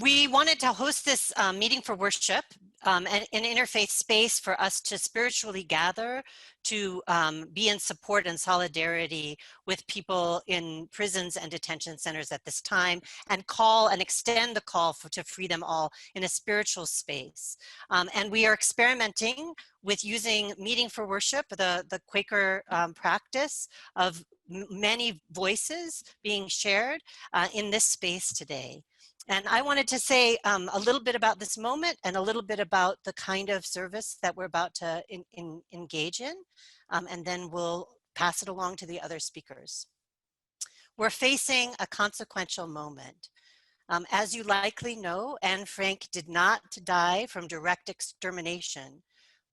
We wanted to host this meeting for worship, and an interfaith space for us to spiritually gather, to be in support and solidarity with people in prisons and detention centers at this time, and call and extend the call to free them all in a spiritual space. And we are experimenting with using meeting for worship, the Quaker practice of many voices being shared in this space today. And I wanted to say a little bit about this moment and a little bit about the kind of service that we're about to engage in, and then we'll pass it along to the other speakers. We're facing a consequential moment. As you likely know, Anne Frank did not die from direct extermination,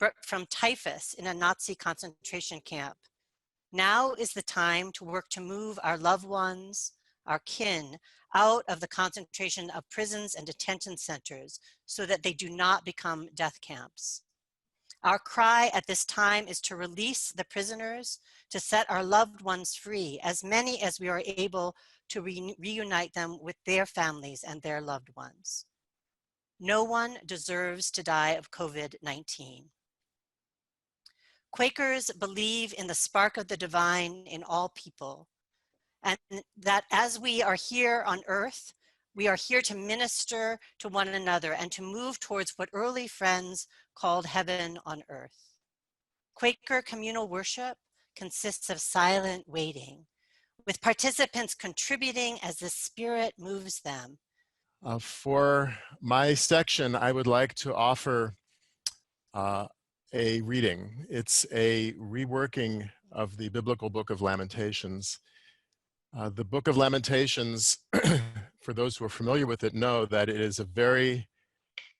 but from typhus in a Nazi concentration camp. Now is the time to work to move our loved ones, our kin, out of the concentration of prisons and detention centers so that they do not become death camps. Our cry at this time is to release the prisoners, to set our loved ones free, as many as we are able to reunite them with their families and their loved ones. No one deserves to die of COVID-19. Quakers believe in the spark of the divine in all people, and that as we are here on earth, we are here to minister to one another and to move towards what early friends called heaven on earth. Quaker communal worship consists of silent waiting, with participants contributing as the Spirit moves them. For my section, I would like to offer a reading. It's a reworking of the biblical book of Lamentations. The book of Lamentations, for those who are familiar with it, know that it is a very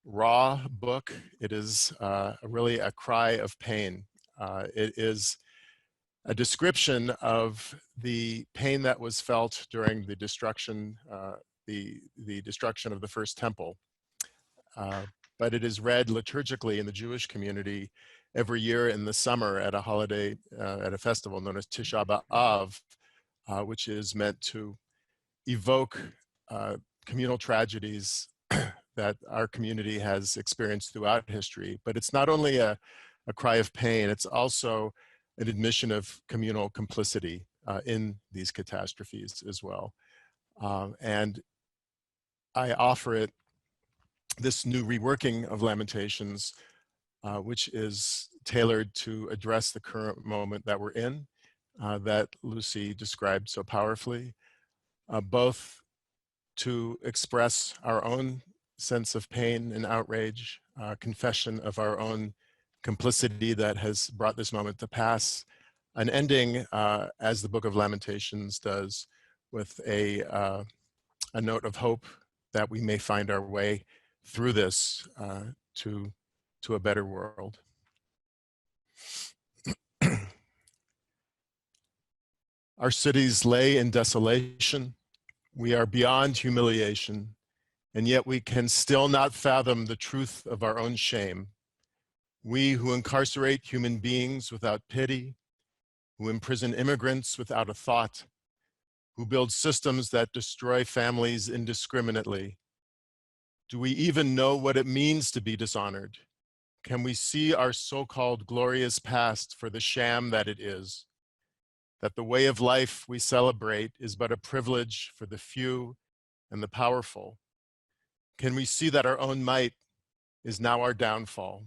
raw book. It is really a cry of pain. It is a description of the pain that was felt during the destruction, the destruction of the first temple. But it is read liturgically in the Jewish community every year in the summer at a holiday, at a festival known as Tisha B'Av, which is meant to evoke communal tragedies that our community has experienced throughout history. But it's not only a cry of pain, it's also an admission of communal complicity in these catastrophes as well. And I offer it, this new reworking of Lamentations, which is tailored to address the current moment that we're in, that Lucy described so powerfully, both to express our own sense of pain and outrage, confession of our own complicity that has brought this moment to pass, an ending, as the Book of Lamentations does, with a note of hope that we may find our way through this to a better world. Our cities lay in desolation. We are beyond humiliation, and yet we can still not fathom the truth of our own shame. We who incarcerate human beings without pity, who imprison immigrants without a thought, who build systems that destroy families indiscriminately. Do we even know what it means to be dishonored? Can we see our so-called glorious past for the sham that it is? That the way of life we celebrate is but a privilege for the few and the powerful? Can we see that our own might is now our downfall?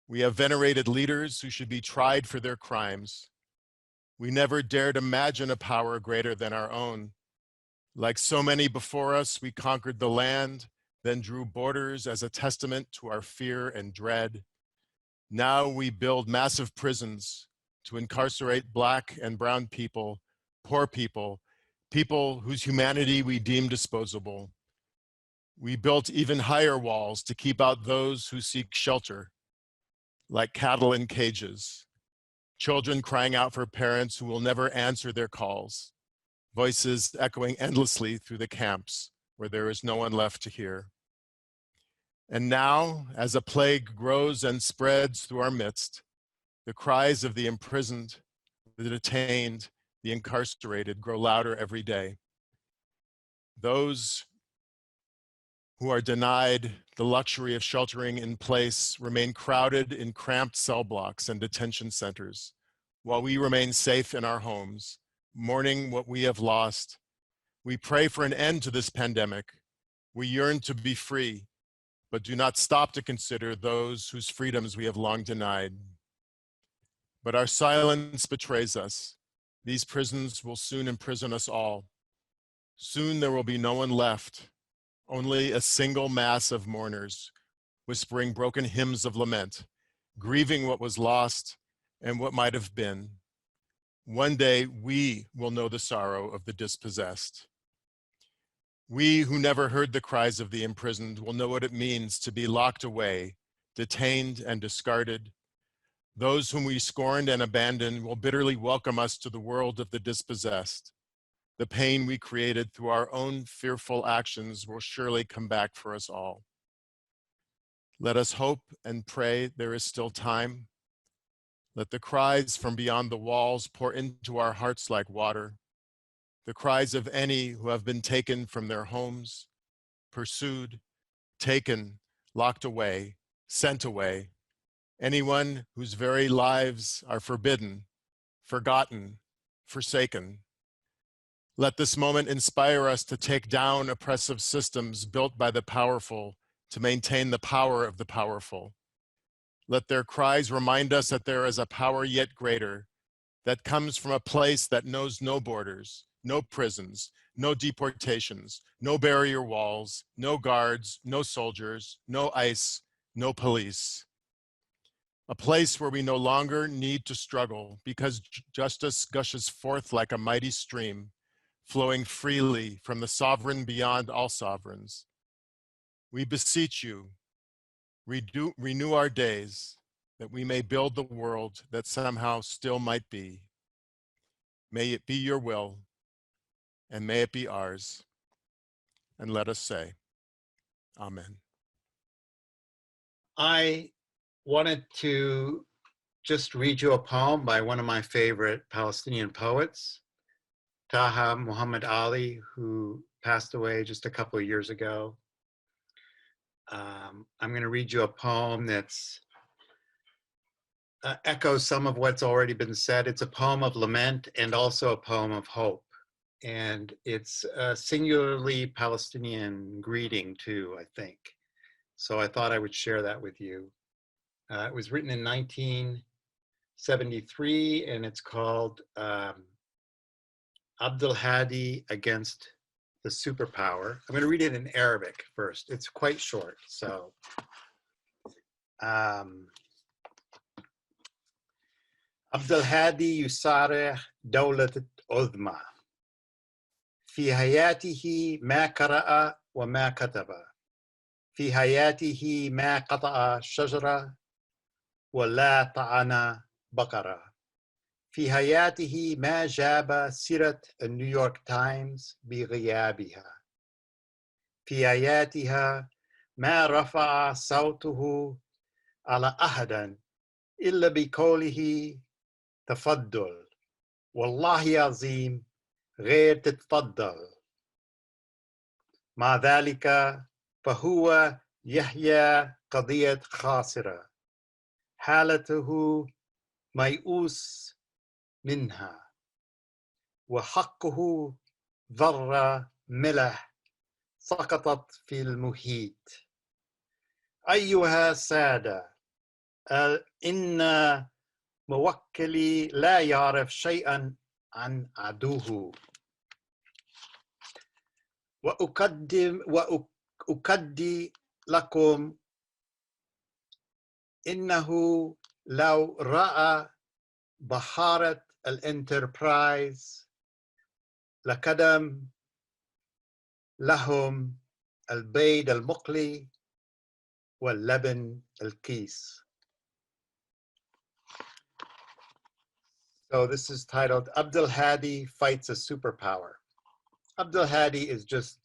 We have venerated leaders who should be tried for their crimes. We never dared imagine a power greater than our own. Like so many before us, we conquered the land, then drew borders as a testament to our fear and dread. Now we build massive prisons to incarcerate Black and brown people, poor people, people whose humanity we deem disposable. We built even higher walls to keep out those who seek shelter, like cattle in cages, children crying out for parents who will never answer their calls, voices echoing endlessly through the camps where there is no one left to hear. And now, as a plague grows and spreads through our midst, the cries of the imprisoned, the detained, the incarcerated grow louder every day. Those who are denied the luxury of sheltering in place remain crowded in cramped cell blocks and detention centers, while we remain safe in our homes, mourning what we have lost. We pray for an end to this pandemic. We yearn to be free, but do not stop to consider those whose freedoms we have long denied. But our silence betrays us. These prisons will soon imprison us all. Soon there will be no one left, only a single mass of mourners, whispering broken hymns of lament, grieving what was lost and what might have been. One day we will know the sorrow of the dispossessed. We who never heard the cries of the imprisoned will know what it means to be locked away, detained and discarded. Those whom we scorned and abandoned will bitterly welcome us to the world of the dispossessed. The pain we created through our own fearful actions will surely come back for us all. Let us hope and pray there is still time. Let the cries from beyond the walls pour into our hearts like water, the cries of any who have been taken from their homes, pursued, taken, locked away, sent away, anyone whose very lives are forbidden, forgotten, forsaken. Let this moment inspire us to take down oppressive systems built by the powerful to maintain the power of the powerful. Let their cries remind us that there is a power yet greater that comes from a place that knows no borders, no prisons, no deportations, no barrier walls, no guards, no soldiers, no ICE, no police. A place where we no longer need to struggle because justice gushes forth like a mighty stream, flowing freely from the sovereign beyond all sovereigns. We beseech you, renew our days, that we may build the world that somehow still might be. May it be your will, and may it be ours. And let us say, Amen. I wanted to just read you a poem by one of my favorite Palestinian poets, Taha Muhammad Ali, who passed away just a couple of years ago. I'm going to read you a poem that's echoes some of what's already been said. It's a poem of lament and also a poem of hope. And it's a singularly Palestinian greeting too, I think. So I thought I would share that with you. It was written in 1973 and it's called Abdul Hadi Against the Superpower. I'm going to read it in Arabic first. It's quite short. So عبد الهادي يصارع دولة عظمى في حياته ما قرأ وما كتب في حياته ما قطع شجرة ولا طعن بقرة في حياته ما جاب سيرة نيويورك تايمز بغيابها في حياتها ما رفع صوته على أحد إلا بقوله تفضل والله عظيم غير تتفضل مع ذلك فهو يحيا قضية خاسرة حالته ميؤوس منها وحقه ذرة ملح سقطت في المحيط أيها السادة إن موكلي لا يعرف شيئا عن عدوه وأكدي لكم إنه لو رأى بحارة الانتربرايز لقدم لهم البيض المقلي واللبن الكيس. So this is titled Abdul Hadi Fights a Superpower. Abdul Hadi is just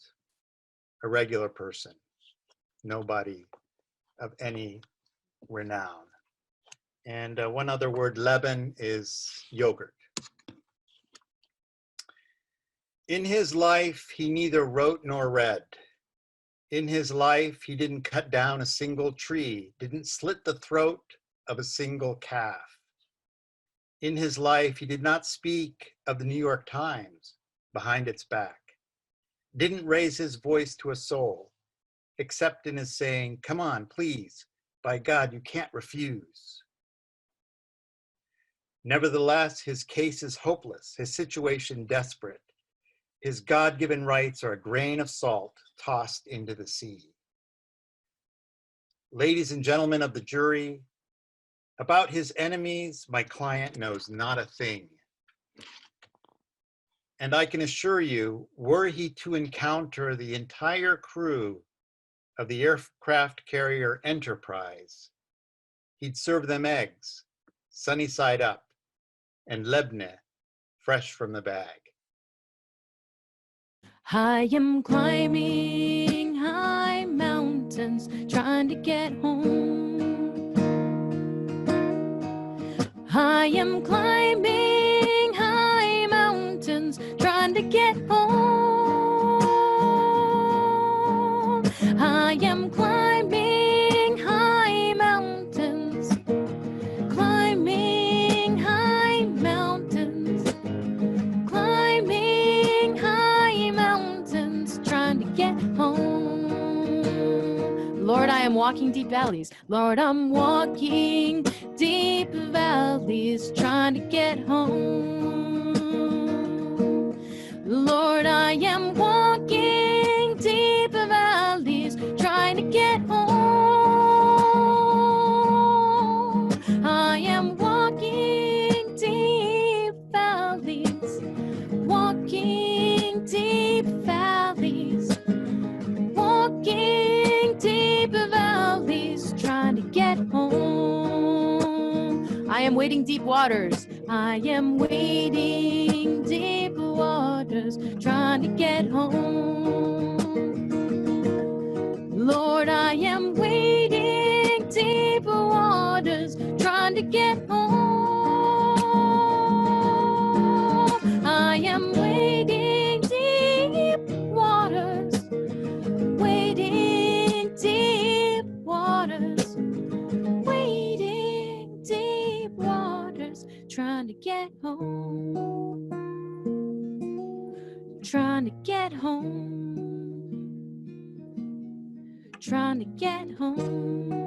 a regular person, nobody of any renown. And one other word, Leban, is yogurt. In his life, he neither wrote nor read. In his life, he didn't cut down a single tree, didn't slit the throat of a single calf. In his life, he did not speak of the New York Times behind its back, didn't raise his voice to a soul, except in his saying, "Come on, please, by God, you can't refuse." Nevertheless, his case is hopeless, his situation desperate. His God-given rights are a grain of salt tossed into the sea. Ladies and gentlemen of the jury, about his enemies, my client knows not a thing. And I can assure you, were he to encounter the entire crew of the aircraft carrier Enterprise, he'd serve them eggs, sunny side up, and lebne, fresh from the bag. I am climbing high mountains, trying to get home. I am climbing high mountains, trying to get home. I am climbing high mountains, climbing high mountains, climbing high mountains, trying to get home. Lord, I am walking deep valleys. Lord, I'm walking deep valleys, trying to get home. Lord, I am walking deep valleys, trying to get home. I am walking deep valleys, walking deep valleys, walking deep valleys, trying to get home. I am wading deep waters. I am wading deep waters, trying to get home. Lord, I am wading deep waters, trying to get home. I am wading deep waters, wading deep waters, wading deep waters, trying to get home, trying to get home, trying to get home,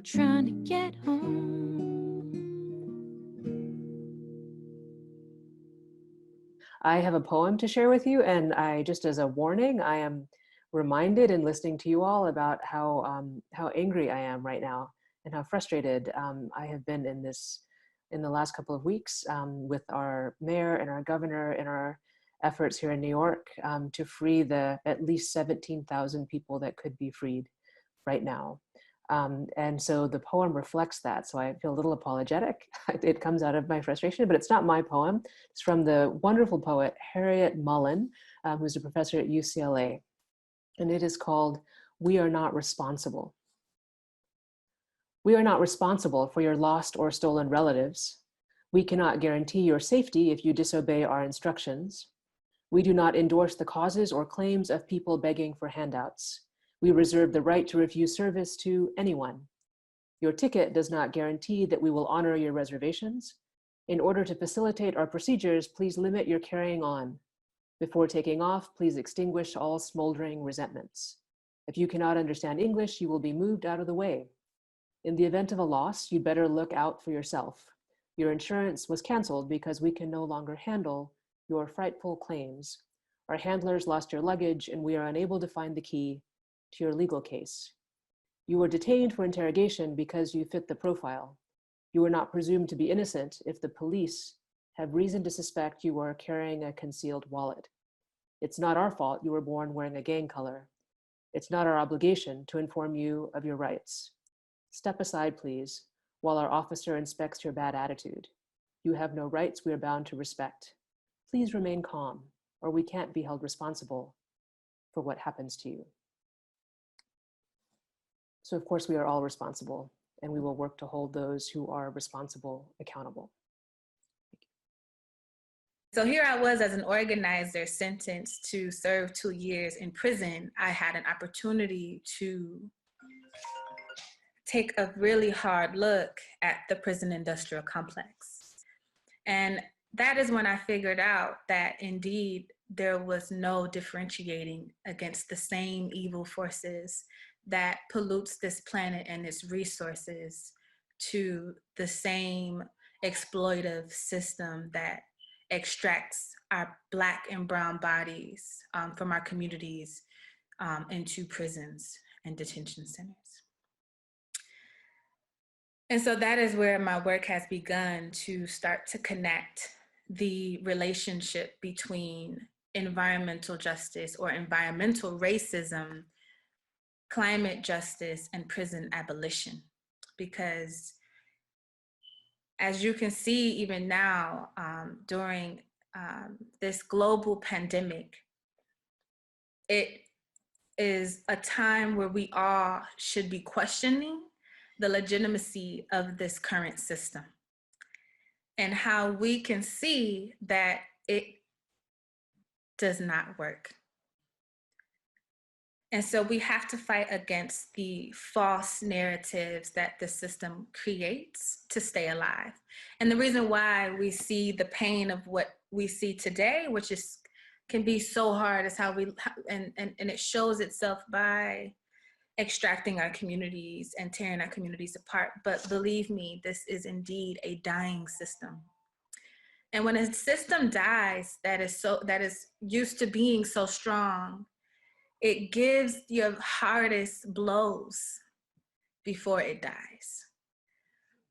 trying to get home. I have a poem to share with you, and just as a warning, I am reminded in listening to you all about how angry I am right now and how frustrated I have been in the last couple of weeks with our mayor and our governor and our efforts here in New York to free the at least 17,000 people that could be freed right now. And so the poem reflects that. So I feel a little apologetic. It comes out of my frustration, but it's not my poem. It's from the wonderful poet, Harriet Mullen, who's a professor at UCLA. And it is called, "We Are Not Responsible." We are not responsible for your lost or stolen relatives. We cannot guarantee your safety if you disobey our instructions. We do not endorse the causes or claims of people begging for handouts. We reserve the right to refuse service to anyone. Your ticket does not guarantee that we will honor your reservations. In order to facilitate our procedures, please limit your carrying on. Before taking off, please extinguish all smoldering resentments. If you cannot understand English, you will be moved out of the way. In the event of a loss, you'd better look out for yourself. Your insurance was canceled because we can no longer handle your frightful claims. Our handlers lost your luggage and we are unable to find the key to your legal case. You were detained for interrogation because you fit the profile. You are not presumed to be innocent if the police have reason to suspect you are carrying a concealed wallet. It's not our fault you were born wearing a gang color. It's not our obligation to inform you of your rights. Step aside, please, while our officer inspects your bad attitude. You have no rights we are bound to respect. Please remain calm, or we can't be held responsible for what happens to you. So of course we are all responsible, and we will work to hold those who are responsible accountable. So here I was as an organizer sentenced to serve 2 years in prison. I had an opportunity to take a really hard look at the prison industrial complex. And that is when I figured out that indeed there was no differentiating against the same evil forces that pollutes this planet and its resources to the same exploitive system that extracts our Black and brown bodies from our communities into prisons and detention centers. And so that is where my work has begun to start to connect the relationship between environmental justice or environmental racism, climate justice, and prison abolition. Because as you can see, even now, during this global pandemic, it is a time where we all should be questioning the legitimacy of this current system and how we can see that it does not work. And so we have to fight against the false narratives that the system creates to stay alive. And the reason why we see the pain of what we see today, which is can be so hard, is how we, and it shows itself by extracting our communities and tearing our communities apart. But believe me, this is indeed a dying system. And when a system dies that is used to being so strong, it gives your hardest blows before it dies.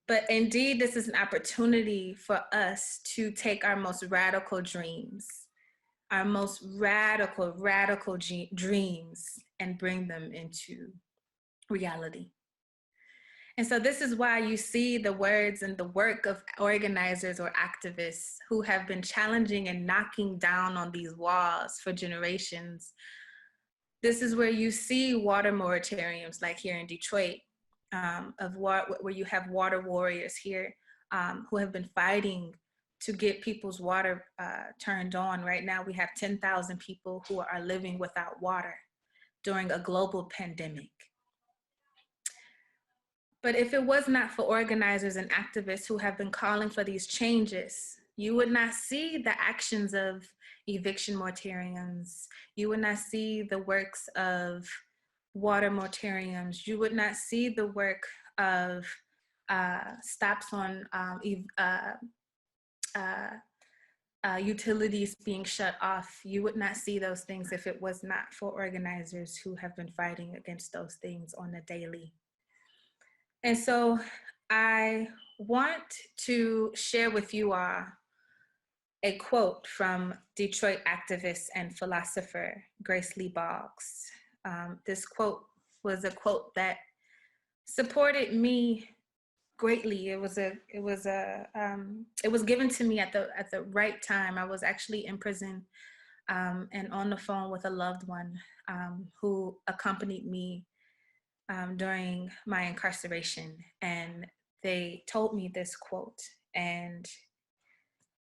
But indeed, this is an opportunity for us to take our most radical dreams, our most radical dreams, and bring them into reality. And so this is why you see the words and the work of organizers or activists who have been challenging and knocking down on these walls for generations. This is where you see water moratoriums, like here in Detroit, where you have water warriors here who have been fighting to get people's water turned on. Right now, we have 10,000 people who are living without water during a global pandemic. But if it was not for organizers and activists who have been calling for these changes, you would not see the actions of eviction moratoriums. You would not see the works of water moratoriums. You would not see the work of stops on utilities being shut off. You would not see those things if it was not for organizers who have been fighting against those things on a daily. And so I want to share with you all a quote from Detroit activist and philosopher Grace Lee Boggs. This quote was a quote that supported me greatly. It was given to me at the right time. I was actually in prison and on the phone with a loved one who accompanied me during my incarceration, and they told me this quote, and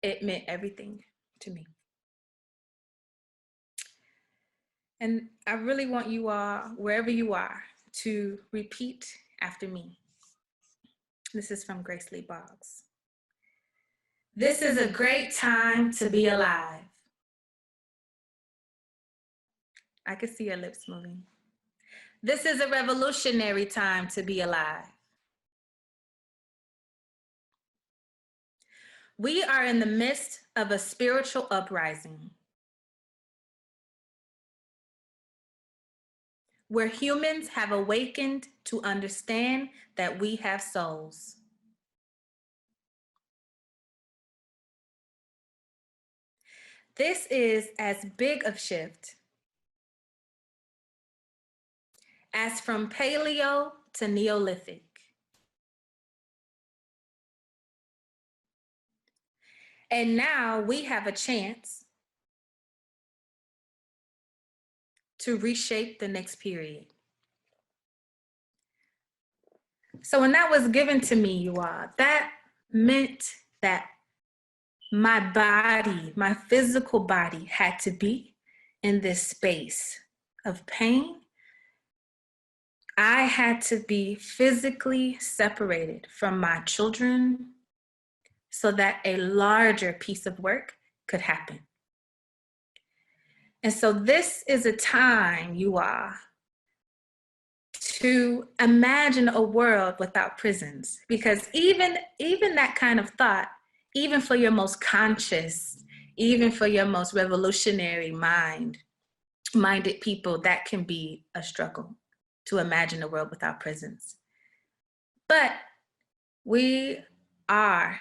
it meant everything to me. And I really want you all, wherever you are, to repeat after me. This is from Grace Lee Boggs. This is a great time to be alive. I can see your lips moving. This is a revolutionary time to be alive. We are in the midst of a spiritual uprising where humans have awakened to understand that we have souls. This is as big a shift as from Paleo to Neolithic. And now we have a chance to reshape the next period. So when that was given to me, you all, that meant that my body, my physical body had to be in this space of pain. I had to be physically separated from my children so that a larger piece of work could happen. And so this is a time, you are, to imagine a world without prisons, because even that kind of thought, even for your most conscious, even for your most revolutionary minded people, that can be a struggle to imagine a world without prisons. But we are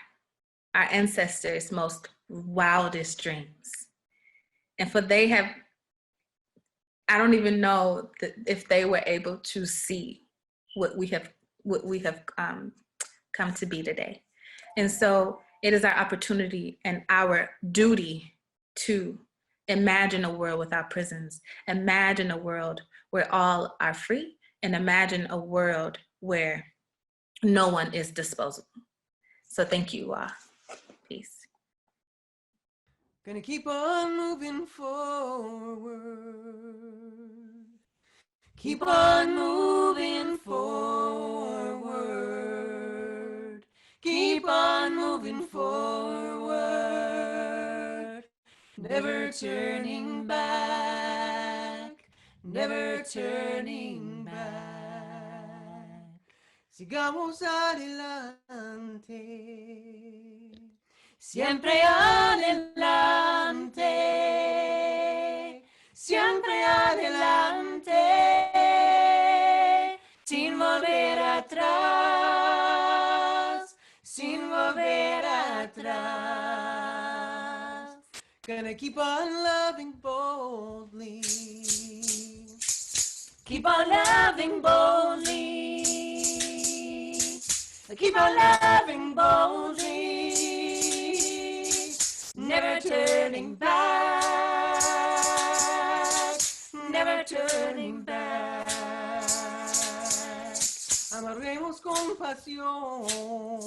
our ancestors' most wildest dreams. And for they have, I don't even know if they were able to see what we have come to be today. And so it is our opportunity and our duty to imagine a world without prisons, imagine a world where all are free, and imagine a world where no one is disposable. So thank you all. Peace. Gonna keep on moving forward. Keep on moving forward. Keep on moving forward. Never turning back. Never turning back. Sigamos adelante. Siempre adelante, siempre adelante, sin volver atrás, sin volver atrás. Gonna keep on loving boldly, keep on loving boldly, keep on loving boldly. Never turning back, never turning back. Amarremos con pasión,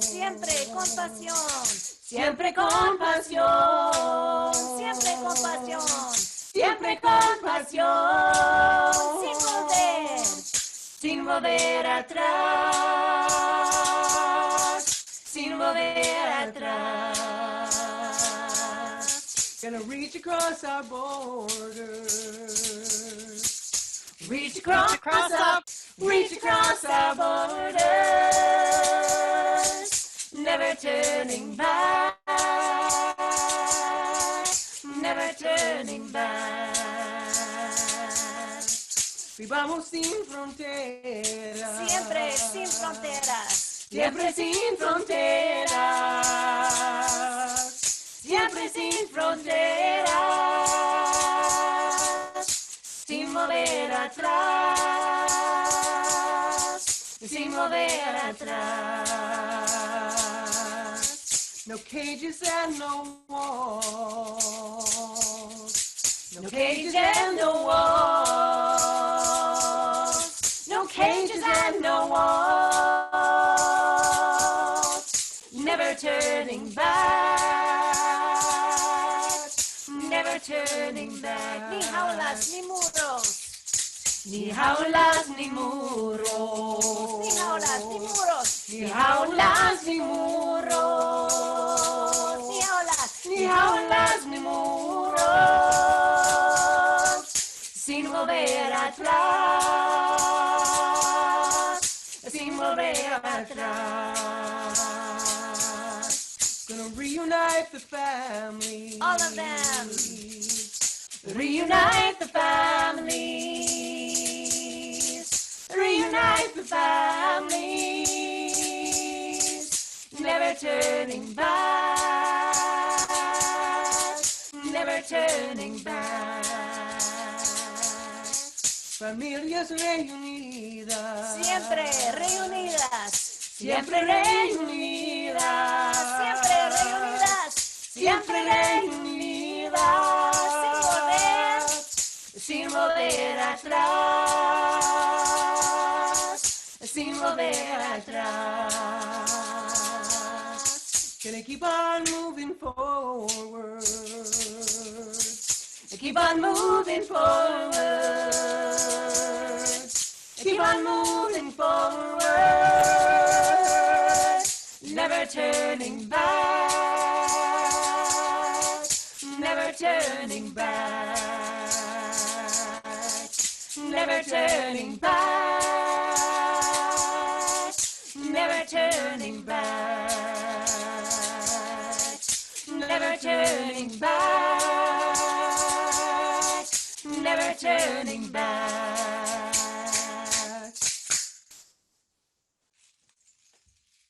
Siempre con pasión, siempre con pasión, siempre con pasión, siempre con pasión, sin volver atrás, sin volver atrás. Gonna reach across our borders, reach across our borders, never turning back, never turning back. Vivamos sin fronteras, siempre sin fronteras, siempre sin fronteras, siempre sin fronteras, sin mover atrás, sin mover atrás. No cages and no walls, no cages and no walls, no cages and no walls, never turning back, never turning back. ni jaulas ni muros, Ni jaulas ni muros, ni jaulas ni muros, ni jaulas ni muros, ni jaulas, ni jaulas ni muros, sin volver atrás, sin volver atrás. Gonna reunite the family, all of them, reunite the families, reunite the families, never turning back, never turning back. Familias reunidas, siempre reunidas, siempre reunidas, siempre reunidas, siempre reunidas, sin volver atrás, sin volver atrás. Gonna keep on moving forward. Keep on moving forward. Keep on moving forward. Never turning back. Never turning back. Never turning back. Never turning back. Never turning back. Never turning back.